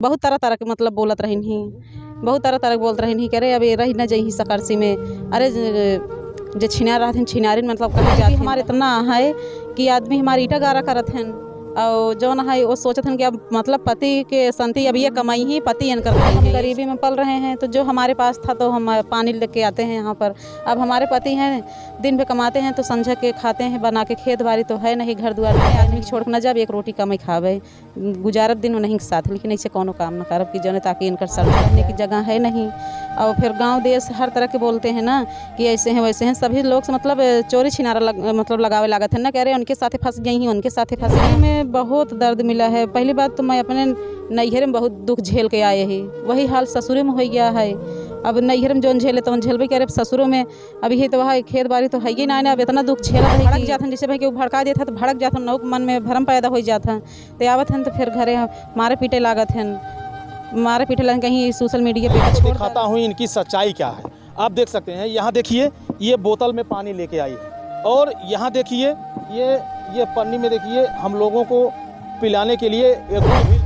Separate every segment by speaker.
Speaker 1: बहुत तरह तरह के मतलब बोलत रही बहुत तरह तरह के बोलत रही कि अरे अब ये रही न जही सकरसी में, अरे जे छिनार रहथिन छिनारिन मतलब कहीं जाती हमारे इतना है कि आदमी हमारी ईटा गारा करत हैं और जौन है वो सोचत हैं कि अब मतलब पति के संति अब ये कमाई ही पति इनकर हम गरीबी में पल रहे हैं, तो जो हमारे पास था तो हम पानी लेके आते हैं यहाँ पर। अब हमारे पति हैं दिन पे कमाते हैं तो संझा के खाते हैं बना के, खेत बाड़ी तो है नहीं, घर द्वार में आदमी छोड़ के न जब एक रोटी कमाई खावे गुजारत दिन नहीं के साथ, लेकिन ऐसे कोनो काम न करब कि जौन ताकि इनकर सर रहने की जगह है नहीं। और फिर गांव देश हर तरह के बोलते हैं ना कि ऐसे हैं वैसे हैं, सभी लोग से मतलब चोरी छिनारा मतलब लगावे लागत है ना, कह रहे उनके साथ फंस गई, उनके साथ फंस गई। में बहुत दर्द मिला है। पहली बात तो मैं अपने नैहर में बहुत दुख झेल के आए ही, वही हाल ससुरे में हो गया है। अब नैहर में जौन झेले तो झेलबे करे, ससुरों में अब ये तो वहाँ खेत बाड़ी तो है ही ना, अब इतना दुख झेला है भड़क जाता जैसे भाई कि भड़का देता तो भड़क जाता, नौक मन में भरम पैदा हो जाता तो आवत हैं तो फिर घरे मारे पीटे लागत हैं, मारे पीटे लगे कहीं सोशल मीडिया पे
Speaker 2: दिखाता हूँ इनकी सच्चाई क्या है। आप देख सकते हैं, यहाँ देखिए ये बोतल में पानी लेके आई है और यहाँ देखिए ये पन्नी में देखिए हम लोगों को पिलाने के लिए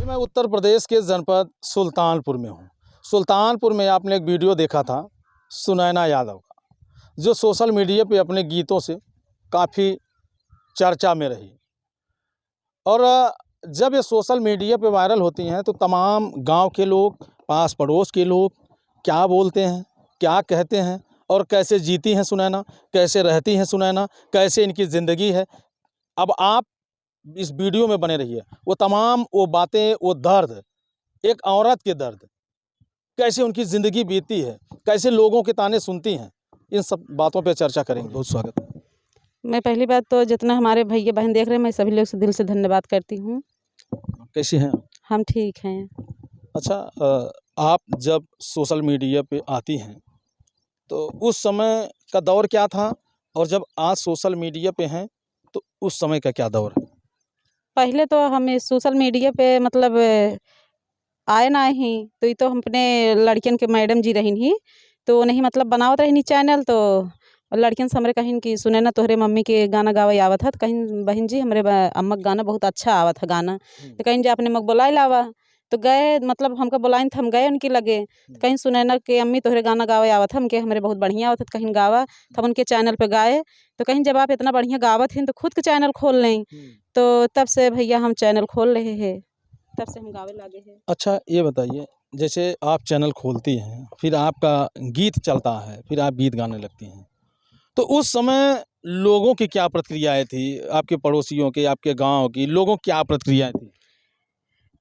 Speaker 2: मैं उत्तर प्रदेश के जनपद सुल्तानपुर में हूँ। सुल्तानपुर में आपने एक वीडियो देखा था सुनैना यादव का, जो सोशल मीडिया पे अपने गीतों से काफ़ी चर्चा में रही और जब ये सोशल मीडिया पे वायरल होती हैं तो तमाम गांव के लोग, पास पड़ोस के लोग क्या बोलते हैं, क्या कहते हैं और कैसे जीती हैं सुनैना, कैसे रहती हैं सुनैना, कैसे इनकी ज़िंदगी है। अब आप इस वीडियो में बने रहिए, वो तमाम वो बातें, वो दर्द, एक औरत के दर्द, कैसे उनकी ज़िंदगी बीतती है, कैसे लोगों के ताने सुनती हैं, इन सब बातों पर चर्चा करेंगे। बहुत स्वागत है।
Speaker 1: मैं पहली बात तो जितना हमारे भैया बहन देख रहे हैं मैं सभी लोग से दिल से धन्यवाद करती हूँ।
Speaker 2: कैसी हैं?
Speaker 1: हम ठीक हैं।
Speaker 2: अच्छा, आप जब सोशल मीडिया पे आती हैं तो उस समय का दौर क्या था और जब आज सोशल मीडिया पे हैं तो उस समय का क्या दौर है?
Speaker 1: पहले तो हम सोशल मीडिया पे मतलब आए ना ही तो ये तो हम अपने लड़कियन के मैडम जी रही ही तो नहीं मतलब बनावत रही चैनल, तो लड़कियन से हमरे कहीं कि सुने ना तोहरे मम्मी के गाना गावे आवत है, तो कहीं बहन जी हमरे अम्मा गाना बहुत अच्छा आवत है गाना, तो कहीं जा अपने मग बुलाए लावा, तो गए मतलब हमको बुलाइन तो हम गए उनके लगे, तो कहीं सुनैना के अम्मी तोहरे गाना गावे आवत है, हमके हमरे बहुत बढ़िया आवत है, तो कहीं गावा तो हम उनके चैनल पे गाए, तो कहीं जब आप इतना बढ़िया गावत हैं तो खुद के चैनल खोल लें, तो तब से भैया हम चैनल खोल रहे हैं, तब से हम गावे लगे हैं।
Speaker 2: अच्छा, ये बताइए, जैसे आप चैनल खोलती हैं, फिर आपका गीत चलता है, फिर आप गीत गाने लगती हैं, तो उस समय लोगों की क्या प्रतिक्रियाएँ थी? आपके पड़ोसियों की, आपके गाँव की लोगों की क्या प्रतिक्रियाएँ थी?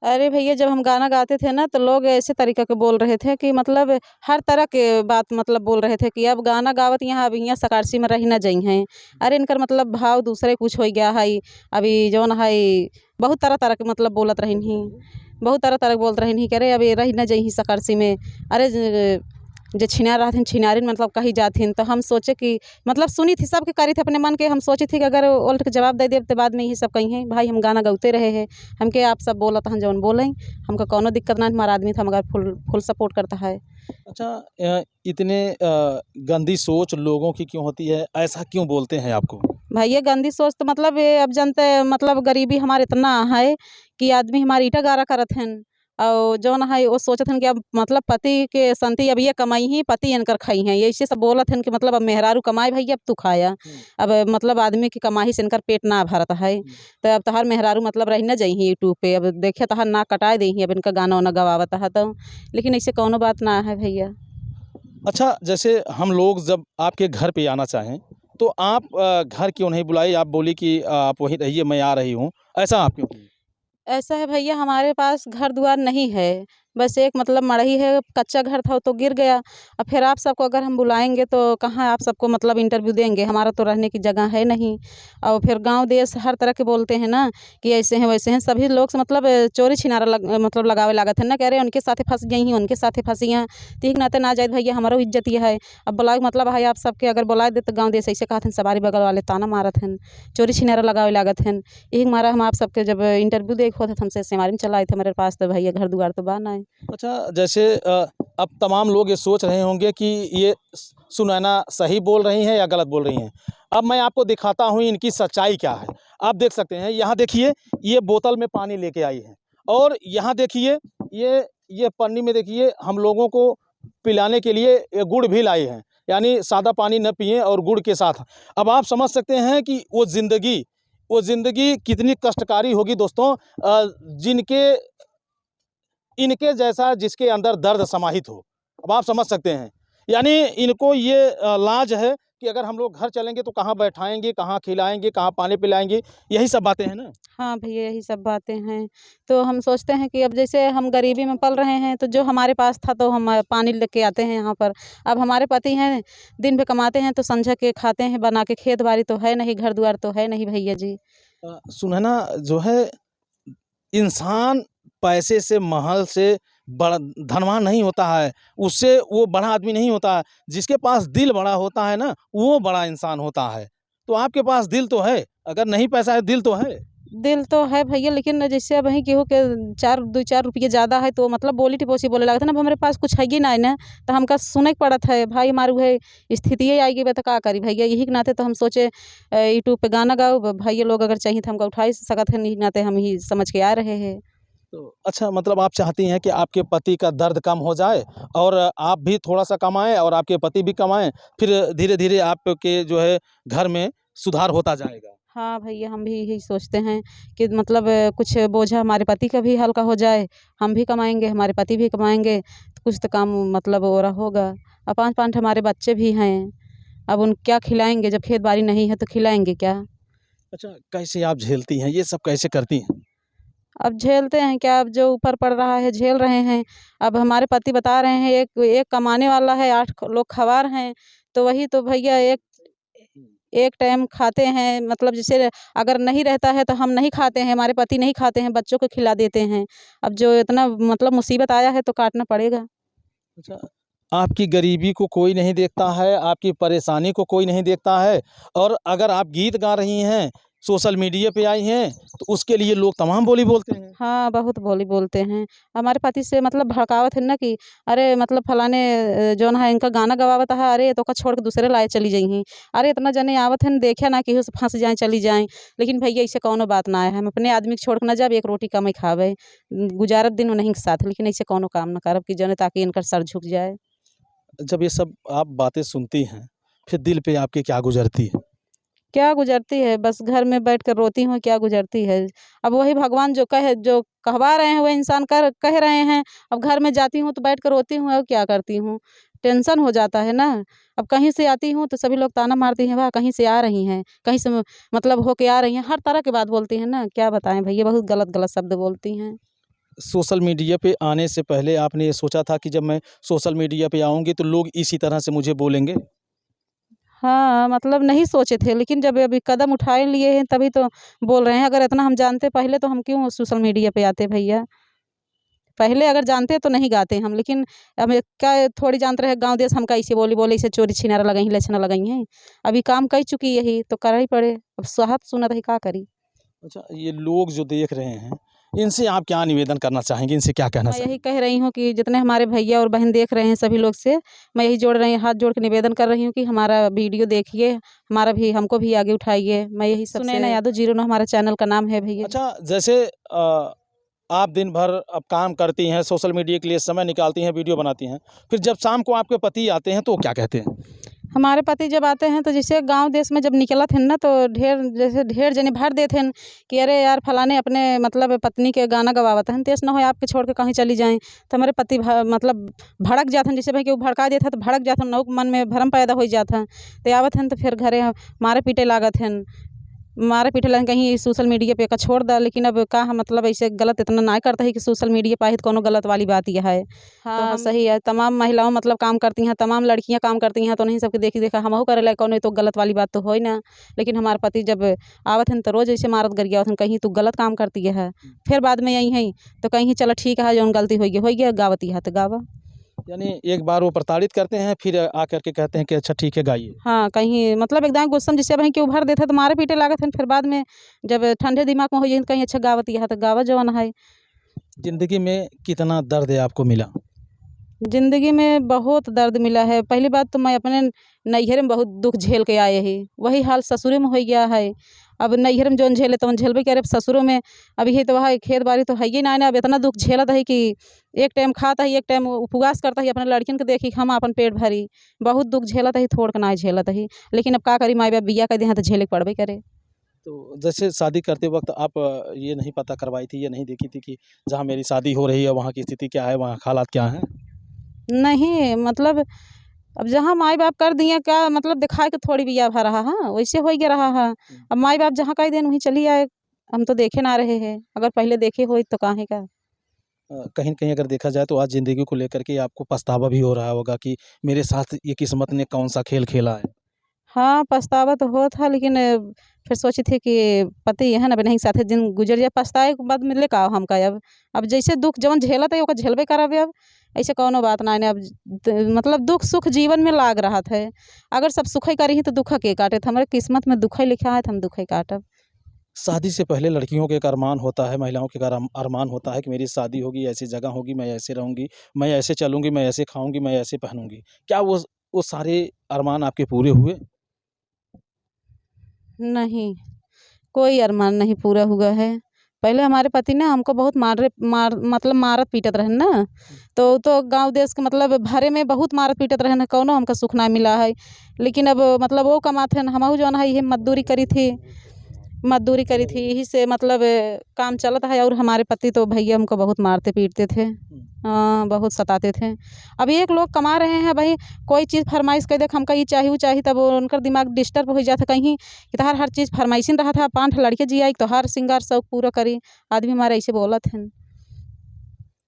Speaker 1: अरे भैया जब हम गाना गाते थे ना तो लोग ऐसे तरीक़े के बोल रहे थे कि मतलब हर तरह के बात मतलब बोल रहे थे कि अब गाना गावत यहाँ अब यहाँ सकारसी में रही ना जई हैं, अरे इनकर मतलब भाव दूसरे कुछ हो गया है, अभी जौन है बहुत तरह तरह के मतलब बोलत रही बहुत तरह तरह के बोलत रही कि अरे अब ये रही ना जई सकारसी में, अरे जे छिनार रहथिन छिनारिन मतलब कहीं जाथिन, तो हम सोचे कि मतलब सुनी थी सबके करी थे अपने मन के, हम सोची थी कि अगर उल्ट के जवाब दे देव तो बाद में यही सब कही हैं भाई हम गाना गाते रहे हैं, हमके आप सब बोलत हैं जौन बोलें, हमको कोनो दिक्कत ना, हमारा आदमी था मगर फुल सपोर्ट करता है।
Speaker 2: अच्छा, इतने गंदी सोच लोगों की क्यों होती है? ऐसा क्यों बोलते हैं आपको?
Speaker 1: भैया गंदी सोच तो मतलब ये अब जनते मतलब गरीबी हमारे इतना है कि आदमी हमारी ईटा गारा करत हैं और जौन है वो सोचत हैं कि अब मतलब पति के संति अब ये कमाई ही पति इनकर खाई हैं, ये ऐसे सब बोलत हैं कि मतलब अब मेहरारू कमाए भैया अब तू खाया, अब मतलब आदमी की कमाई से इनकर पेट ना भरत है, तो अब तहार मेहरारू मतलब रही ना जही यूट्यूब पे, अब देखे तहार ना कटाए दी अब इनका गाना वाना गवावत है, तो लेकिन ऐसे कौनो बात ना है भैया।
Speaker 2: अच्छा, जैसे हम लोग जब आपके घर पे आना चाहें तो आप घर क्यों नहीं बुलाई? आप बोली कि आप वहीं रहिए, मैं आ रही हूँ, ऐसा आप क्यों की?
Speaker 1: ऐसा है भैया हमारे पास घर द्वार नहीं है, बस एक मतलब मढ़ई है, कच्चा घर था तो गिर गया, अब फिर आप सबको अगर हम बुलाएंगे तो कहाँ आप सबको मतलब इंटरव्यू देंगे, हमारा तो रहने की जगह है नहीं, और फिर गांव देश हर तरह के बोलते हैं ना कि ऐसे हैं वैसे हैं, सभी लोग से मतलब चोरी छिनारा मतलब लगावे लागत है ना, कह रहे उनके साथे फंस गई हैं उनके साथे फंसी हैं, ठीक नाते ना जाए भैया हमारो इज्जत ये है, अब बुलाए मतलब है आप सबके अगर बुलाए दे तो गाँव देश ऐसे कहते हैं सवारी बगल वाले ताना मारत हैं, चोरी छिनारा लगावे लागत हैं, यही मारा हम आप सबके जब इंटरव्यू देखो थे हमसे सेमारी चलाए थे मेरे पास, तो भैया घर दुआर तो बना है।
Speaker 2: अच्छा, जैसे अब तमाम लोग ये सोच रहे होंगे कि ये सुनैना सही बोल रही हैं या गलत बोल रही हैं। अब मैं आपको दिखाता हूँ इनकी सच्चाई क्या है। आप देख सकते हैं, यहाँ देखिए ये बोतल में पानी लेके आई हैं और यहाँ देखिए ये पन्नी में देखिए हम लोगों को पिलाने के लिए ये गुड़ भी लाए हैं, यानी सादा पानी न पिएं और गुड़ के साथ। अब आप समझ सकते हैं कि वो ज़िंदगी कितनी कष्टकारी होगी दोस्तों, जिनके इनके जैसा जिसके अंदर दर्द समाहित हो। अब आप समझ सकते हैं, यानी इनको ये लाज है कि अगर हम लोग घर चलेंगे तो कहाँ बैठाएँगे, कहाँ खिलाएँगे, कहाँ पानी पिलाएँगे, यही सब बातें हैं ना?
Speaker 1: हाँ भैया, यही सब बातें हैं। तो हम सोचते हैं कि अब जैसे हम गरीबी में पल रहे हैं, तो जो हमारे पास था तो हम पानी लेके आते हैं यहाँ पर। अब हमारे पति हैं, दिन भर कमाते हैं तो संझा के खाते हैं बना के, खेत-बाड़ी तो है नहीं, घर-द्वार तो है नहीं भैया जी।
Speaker 2: सुनहना जो है, इंसान पैसे से, महल से बड़ा धनवान नहीं होता है, उससे वो बड़ा आदमी नहीं होता है। जिसके पास दिल बड़ा होता है ना, वो बड़ा इंसान होता है। तो आपके पास दिल तो है, अगर नहीं पैसा है दिल तो है।
Speaker 1: दिल तो है भैया, लेकिन जैसे अब वहीं केहू के 2-4 रुपये ज़्यादा है तो मतलब बोली टिपोसी बोले लागत ना, अब हमारे पास कुछ है ही नहीं ना, तो हमका सुने के पड़त है भाई, हमारे उहे स्थिति आएगी बा तो का करी भैया। यही के नाते तो हम सोचे यूट्यूब पे गाना गाओ, भैया लोग अगर चाहिए तो हमका उठाई सकत है, यही के नाते हम ही समझ के आ रहे हैं।
Speaker 2: तो अच्छा, मतलब आप चाहती हैं कि आपके पति का दर्द कम हो जाए और आप भी थोड़ा-सा कमाएँ और आपके पति भी कमाएँ, फिर धीरे-धीरे आपके जो है घर में सुधार होता जाएगा।
Speaker 1: हाँ भैया, हम भी यही सोचते हैं कि मतलब कुछ बोझा हमारे पति का भी हल्का हो जाए, हम भी कमाएँगे, हमारे पति भी कमाएँगे, तो कुछ तो काम मतलब हो रहा होगा। और 5-5 हमारे बच्चे भी हैं, अब उन क्या खिलाएँगे, जब खेत-बाड़ी नहीं है तो खिलाएँगे क्या?
Speaker 2: अच्छा, कैसे आप झेलती हैं? ये सब कैसे करती हैं?
Speaker 1: अब झेलते हैं क्या, अब जो ऊपर पड़ रहा है झेल रहे हैं। अब हमारे पति बता रहे हैं एक एक कमाने वाला है, 8 लोग खवार हैं, तो वही तो भैया एक एक टाइम खाते हैं, मतलब जैसे अगर नहीं रहता है तो हम नहीं खाते हैं, हमारे पति नहीं खाते हैं, बच्चों को खिला देते हैं। अब जो इतना मतलब मुसीबत आया है तो काटना पड़ेगा।
Speaker 2: अच्छा, आपकी गरीबी को कोई नहीं देखता है, आपकी परेशानी को कोई नहीं देखता है, और अगर आप गीत गा रही हैं, सोशल मीडिया पे आई हैं, तो उसके लिए लोग तमाम बोली बोलते हैं।
Speaker 1: हाँ, बहुत बोली बोलते हैं। हमारे पति से मतलब भड़कावत है ना कि अरे मतलब फलाने जौन है इनका गाना गवावत है, अरे ये तो का छोड़ के दूसरे लाए चली जइहीं। अरे इतना जने आवत हन देखे ना केहू से फँस जाएँ, चली जाएँ। लेकिन भैया ऐसे कौनो बात ना है। हम अपने आदमी के छोड़ के ना जाब, एक रोटी कम ही खावे। गुजारत दिन उन्हीं के साथ, लेकिन ऐसे कौनो काम ना करब कि जौने ताकि इनकर सर झुक जाए।
Speaker 2: जब ये सब आप बातें सुनती हैं, फिर दिल पे आपके क्या गुज़रती है?
Speaker 1: क्या गुज़रती है, बस घर में बैठ कर रोती हूँ, क्या गुज़रती है। अब वही भगवान जो कहवा रहे हैं, वो इंसान कह रहे हैं। अब घर में जाती हूँ तो बैठ कर रोती हूँ और क्या करती हूँ। टेंशन हो जाता है ना। अब कहीं से आती हूँ तो सभी लोग ताना मारते हैं, वाह! कहीं से आ रही हैं, कहीं से मतलब होके आ रही हैं, हर तरह की बात बोलती हैं ना, क्या बताएँ भैया, बहुत गलत-गलत शब्द बोलती हैं।
Speaker 2: सोशल मीडिया पे आने से पहले आपने ये सोचा था कि जब मैं सोशल मीडिया पे आऊँगी तो लोग इसी तरह से मुझे बोलेंगे?
Speaker 1: हाँ, मतलब नहीं सोचे थे, लेकिन जब अभी कदम उठाए लिए हैं तभी तो बोल रहे हैं। अगर इतना हम जानते पहले तो हम क्यों सोशल मीडिया पे आते भैया। पहले अगर जानते तो नहीं गाते हम, लेकिन अब ये क्या थोड़ी जानते रहे गाँव देश हम कैसे बोली बोले ऐसे चोरी छिनारा लगई लक्षण लगई हैं। अभी काम कई चुकी यही तो करना ही पड़े। अब सहत सुनत है का करी।
Speaker 2: अच्छा, ये लोग जो देख रहे हैं, इनसे आप क्या निवेदन करना चाहेंगी? इनसे क्या कहना
Speaker 1: मैं यही
Speaker 2: चाहेंगी?
Speaker 1: कह रही हूँ कि जितने हमारे भैया और बहन देख रहे हैं सभी लोग से मैं यही हाथ जोड़ के निवेदन कर रही हूँ कि हमारा वीडियो देखिए, हमारा भी हमको भी आगे उठाइए। मैं यही सबसे सुनैना यादव 09 हमारा चैनल का नाम है भैया।
Speaker 2: अच्छा, जैसे आप दिन भर अब काम करती हैं, सोशल मीडिया के लिए समय निकालती हैं, वीडियो बनाती हैं, फिर जब शाम को आपके पति आते हैं तो वो क्या कहते हैं?
Speaker 1: हमारे पति जब आते हैं तो जैसे गांव देश में जब निकलत हन ना तो ढेर जने भर देते हैं कि अरे यार फलाने अपने मतलब पत्नी के गाना गवावत हैं, तेज ना हो आपके छोड़ के कहीं चली जाएं। तो हमारे पति मतलब भड़क जाते हैं, जैसे भाई कि वो भड़का देता तो भड़क जाते हैं, नौक मन में भरम पैदा हो जाता है। तो आवत हैं तो फिर घरे मारे पीटे लागत हैं, मारे पीटे लगन कहीं सोशल मीडिया पे का छोड़ दा। लेकिन अब का हम मतलब ऐसे गलत इतना ना करता है कि सोशल मीडिया पे आई तो कोनो गलत वाली बात यह है। हाँ, तो सही है, तमाम महिलाओं मतलब काम करती हैं, तमाम लड़कियां काम करती हैं, तो नहीं सबके देखी देखा हमहू करे ला कोनो तो गलत वाली बात तो हो ही ना। लेकिन हमारे पति जब आवत हैं तो रोज ऐसे मारत गरियावत हैं, कहीं तू गलत काम करती है। फिर बाद में यही है तो कहीं चलो ठीक है, जौन गलती हो गई गावती है तो गावा।
Speaker 2: यानी एक बार वो प्रताड़ित करते हैं, फिर आकर के कहते हैं कि अच्छा ठीक है, गाइए।
Speaker 1: हाँ, कहीं मतलब एकदम गुस्सा में जिससे वहीं के उभर देते तो मारे पीटे लागत हैं, फिर बाद में जब ठंडे दिमाग में हो जाए कहीं अच्छा गावती है तो गावा जवन है।
Speaker 2: ज़िंदगी में कितना दर्द है आपको मिला?
Speaker 1: ज़िंदगी में बहुत दर्द मिला है। पहली बात तो मैं अपने नैहर में बहुत दुःख झेल के आए ही, वही हाल ससुरे में हो गया है। अब नैहर में जौन झेले तवन झेलबे करे, अब ससुरों में अब ये तो वह खेत बाड़ी तो है ही ना, अब इतना दुख झेलत है कि एक टाइम खाता है, एक टाइम उपवास करता है, अपने लड़किन के देखी हम अपन पेट भरी, बहुत दुख झेलत है, थोड़ के ना झेलत है, लेकिन अब का करी, माई बाप बिया कर दे हैं तो झेले के पड़बे करे।
Speaker 2: तो जैसे शादी करते वक्त आप ये नहीं पता करवाई थी, ये नहीं देखी थी कि जहाँ मेरी शादी हो रही है वहाँ की स्थिति क्या है, वहाँ के हालात क्या हैं?
Speaker 1: नहीं मतलब अब जहाँ माई बाप कर दिए क्या मतलब दिखाए के थोड़ी बिया भर रहा है, वैसे हो गया रहा है। अब माई बाप जहाँ कह देन वहीं चली आए, हम तो देखे ना रहे हैं, अगर पहले देखे हो तो काहे का।
Speaker 2: कहीं न कहीं अगर देखा जाए तो आज ज़िंदगी को लेकर के आपको पछतावा भी हो रहा होगा कि मेरे साथ ये किस्मत ने कौन-सा खेल खेला है।
Speaker 1: हाँ, पछतावा तो होत है, लेकिन फिर सोची थी कि पति है ना नहीं साथे दिन गुजर जाए, पछताए के बाद मिले का हमका अब जैसे दुख जवन झेलत है ओकर झेलबे करब अब, ऐसे कौनो बात ना है अब मतलब दुख सुख जीवन में लाग रहा है, अगर सब सुखई करी तो दुख के काटे, हमारे किस्मत में दुख ही लिखा है तो हम दुख ही काटब।
Speaker 2: शादी से पहले लड़कियों के एक अरमान होता है, महिलाओं के एक अरमान होता है कि मेरी शादी होगी, ऐसी जगह होगी, मैं ऐसे रहूँगी, मैं ऐसे चलूँगी, मैं ऐसे खाऊँगी, मैं ऐसे पहनूँगी। क्या वो सारे अरमान आपके पूरे हुए?
Speaker 1: नहीं, कोई अरमान नहीं पूरा हुआ है। पहले हमारे पति ने हमको बहुत मतलब मारत पीटत रहन ना, तो गाँव देश के मतलब भरे में बहुत मारत पीटत रहन, कौनो हमका सुख ना मिला है। लेकिन अब मतलब वो कमात हन, हमहू जौन है ये मज़दूरी करी थी, यही से मतलब काम चलत है, और हमारे पति तो भैया हमको बहुत मारते पीटते थे। बहुत सताते थे। अब एक लोग कमा रहे हैं भाई, कोई चीज़ फरमाइश कर दे कि हमका ये चाहिए वो चाहिए, तब उनका दिमाग डिस्टर्ब हो जाता कहीं कि तहार हर चीज़ फरमाइशिन रहा था, 5 लड़के जी आई तो हर सिंगार शौक पूरा करी, आदमी हमारा ऐसे बोलत हन।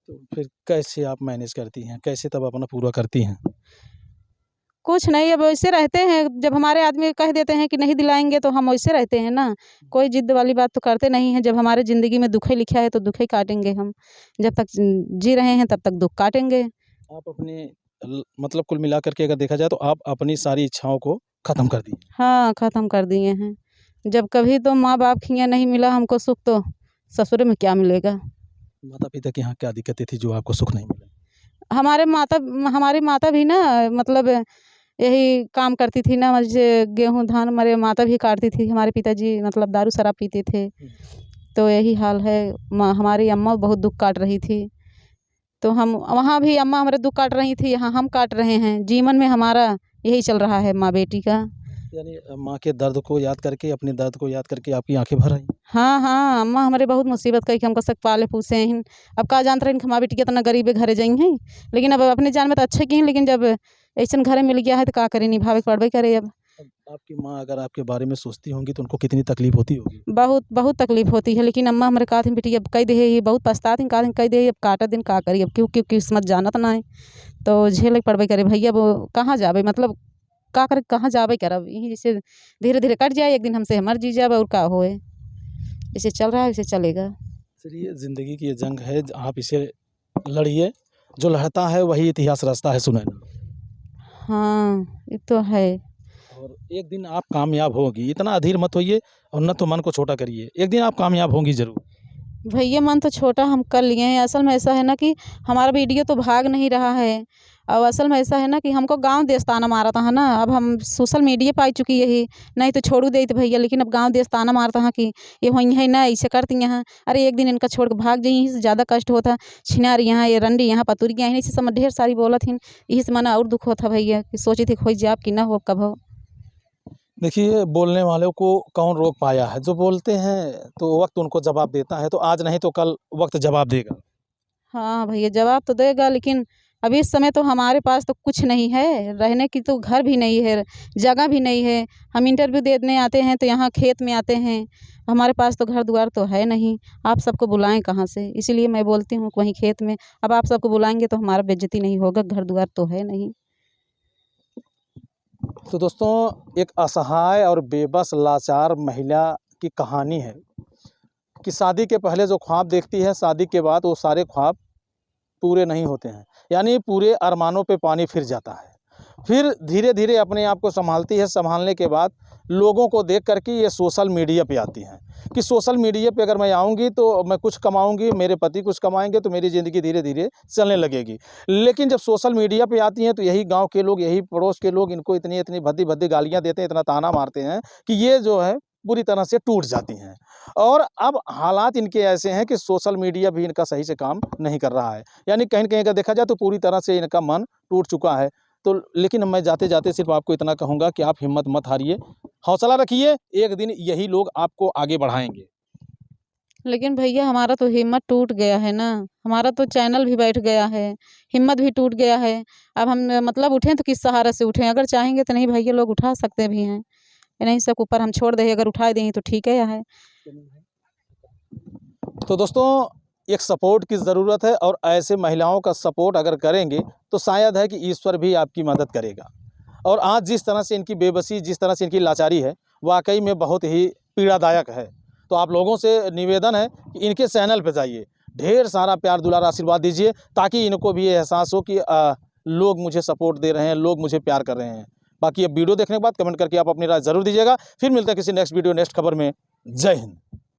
Speaker 2: तो फिर कैसे आप मैनेज करती हैं? कैसे तब अपना पूरा करती हैं?
Speaker 1: कुछ नहीं, अब वैसे रहते हैं, जब हमारे आदमी कह देते हैं कि नहीं दिलाएँगे तो हम वैसे रहते हैं ना, कोई ज़िद वाली बात तो करते नहीं हैं, जब हमारे ज़िंदगी में दुःख ही लिखा है तो दुःख ही काटेंगे हम, जब तक जी रहे हैं तब तक दुःख काटेंगे।
Speaker 2: आप अपने मतलब कुल मिलाकर के अगर देखा जाए तो आप अपनी सारी इच्छाओं को ख़त्म कर दी।
Speaker 1: हाँ, ख़त्म कर दिए हैं। जब कभी तो माँ-बाप के यहाँ नहीं मिला हमको सुख, तो ससुर में क्या मिलेगा?
Speaker 2: माता-पिता की यहाँ क्या दिक्कतें थी जो आपको सुख नहीं मिला?
Speaker 1: हमारे माता हमारी माता भी ना मतलब यही काम करती थी ना, जैसे गेहूँ धान हमारे माता भी काटती थी, हमारे पिताजी मतलब दारू शराब पीते थे, तो यही हाल है। हमारी अम्मा बहुत दुःख काट रही थी, तो हम वहाँ भी अम्मा हमारे दुःख काट रही थी, यहाँ हम काट रहे हैं। जीवन में हमारा यही चल रहा है माँ बेटी का।
Speaker 2: यानी माँ के दर्द को याद करके, अपने दर्द को याद करके आपकी आँखें भर आई।
Speaker 1: हाँ, हाँ, अम्मा हमारे बहुत मुसीबत कई के हमको सब पाले पोसे हैं। अब का जानत रहिन कि हमार बेटी कितना गरीबे घरे जई हैं, लेकिन अब अपने जान में तो अच्छे की हैं, लेकिन जब अइसन घरे मिल गया है तो का करी, निभावे के पड़बे करे अब।
Speaker 2: अब आपकी माँ अगर आपके बारे में सोचती होंगी तो उनको कितनी तकलीफ़ होती होगी?
Speaker 1: बहुत बहुत तकलीफ़ होती है, लेकिन अम्मा हमारे कहत हैं बेटी अब कह दे ये बहुत पछतात हैं, कहत हैं कह दे अब काटा दिन का करी, अब क्यों किस्मत जानत ना है, तो झेले के पड़बे करे भैया, अब कहाँ जाबे मतलब का करे, कहाँ जाबे करब, यहीं जैसे धीरे-धीरे कट जाए, एक दिन हमसे मर जी जाब और का होए। जैसे चल रहा है वैसे चलेगा।
Speaker 2: चलिए ज़िंदगी की ये जंग है, आप इसे लड़िए, जो लड़ता है वही इतिहास रचता है सुनैना।
Speaker 1: हाँ, ये तो है।
Speaker 2: और एक दिन आप कामयाब होंगी, इतना अधीर मत होइए और ना तो मन को छोटा करिए, एक दिन आप कामयाब होंगी ज़रूर।
Speaker 1: भैया मन तो छोटा हम कर लिए हैं, असल में ऐसा है ना कि हमारा वीडियो तो भाग नहीं रहा है, और असल में ऐसा है ना कि हमको गांव देश ताना मारता है ना, अब हम सोशल मीडिया पाई चुकी यही, नहीं तो छोड़ू देते भैया, लेकिन अब गांव देश ताना मारता है कि ये वहीं है ना ऐसे करती हैं, अरे एक दिन इनका छोड़ के भाग जाइए, से ज़्यादा कष्ट होता, छिनार यहाँ ये रंडी यहाँ पतुरी यहाँ इसी समय ढेर सारी बोलत हिन, यही से मना और दुख होता भैया कि सोची थी खोई जाप कि ना हो कब हो।
Speaker 2: देखिए, बोलने वालों को कौन रोक पाया है, जो बोलते हैं तो वक़्त उनको जवाब देता है, तो आज नहीं तो कल वक़्त जवाब देगा।
Speaker 1: हाँ भैया जवाब तो देगा, लेकिन अभी इस समय तो हमारे पास तो कुछ नहीं है, रहने की तो घर भी नहीं है, जगह भी नहीं है। हम इंटरव्यू देने आते हैं तो यहाँ खेत में आते हैं, हमारे पास तो घर द्वार तो है नहीं, आप सबको बुलाएं कहाँ से, इसीलिए मैं बोलती हूँ कि वहीं खेत में, अब आप सबको बुलाएंगे तो हमारा बेइज्जती नहीं होगा, घर द्वार तो है नहीं।
Speaker 2: तो दोस्तों, एक असहाय और बेबस लाचार महिला की कहानी है कि शादी के पहले जो ख्वाब देखती है, शादी के बाद वो सारे ख्वाब पूरे नहीं होते हैं। यानी पूरे अरमानों पे पानी फिर जाता है। फिर धीरे-धीरे अपने आप को सँभालती है, सँभालने के बाद लोगों को देख कर के ये सोशल मीडिया पे आती हैं कि सोशल मीडिया पे अगर मैं आऊँगी तो मैं कुछ कमाऊँगी, मेरे पति कुछ कमाएँगे तो मेरी ज़िंदगी धीरे-धीरे चलने लगेगी। लेकिन जब सोशल मीडिया पे आती हैं तो यही गाँव के लोग, यही पड़ोस के लोग इनको इतनी-इतनी भद्दी-भद्दी गालियाँ देते हैं, इतना ताना मारते हैं कि ये जो है बुरी तरह से टूट जाती हैं। और अब हालात इनके ऐसे हैं कि सोशल मीडिया भी इनका सही से काम नहीं कर रहा है, यानी कहीं न कहीं अगर देखा जाए तो पूरी तरह से इनका मन टूट चुका है। तो लेकिन मैं जाते-जाते सिर्फ़ आपको इतना कहूँगा कि आप हिम्मत मत हारिए, हौसला रखिए, एक दिन यही लोग आपको आगे बढ़ाएँगे।
Speaker 1: लेकिन भैया हमारा तो हिम्मत टूट गया है ना, हमारा तो चैनल भी बैठ गया है, हिम्मत भी टूट गया है। अब हम मतलब उठें तो किस सहारे से उठें? अगर चाहेंगे तो नहीं भैया लोग उठा सकते भी हैं। नहीं सब ऊपर हम छोड़ दें, अगर उठा दें तो ठीक है।
Speaker 2: तो दोस्तों, एक सपोर्ट की ज़रूरत है और ऐसे महिलाओं का सपोर्ट अगर करेंगे तो शायद है कि ईश्वर भी आपकी मदद करेगा। और आज जिस तरह से इनकी बेबसी, जिस तरह से इनकी लाचारी है, वाक़ई में बहुत ही पीड़ादायक है। तो आप लोगों से निवेदन है कि इनके चैनल पे जाइए, ढेर सारा प्यार दुलार आशीर्वाद दीजिए, ताकि इनको भी ये एहसास हो कि लोग मुझे सपोर्ट दे रहे हैं, लोग मुझे प्यार कर रहे हैं। बाकी अब वीडियो देखने के बाद कमेंट करके आप अपनी राय ज़रूर दीजिएगा। फिर मिलते हैं किसी नेक्स्ट वीडियो, नेक्स्ट खबर में। जय हिंद।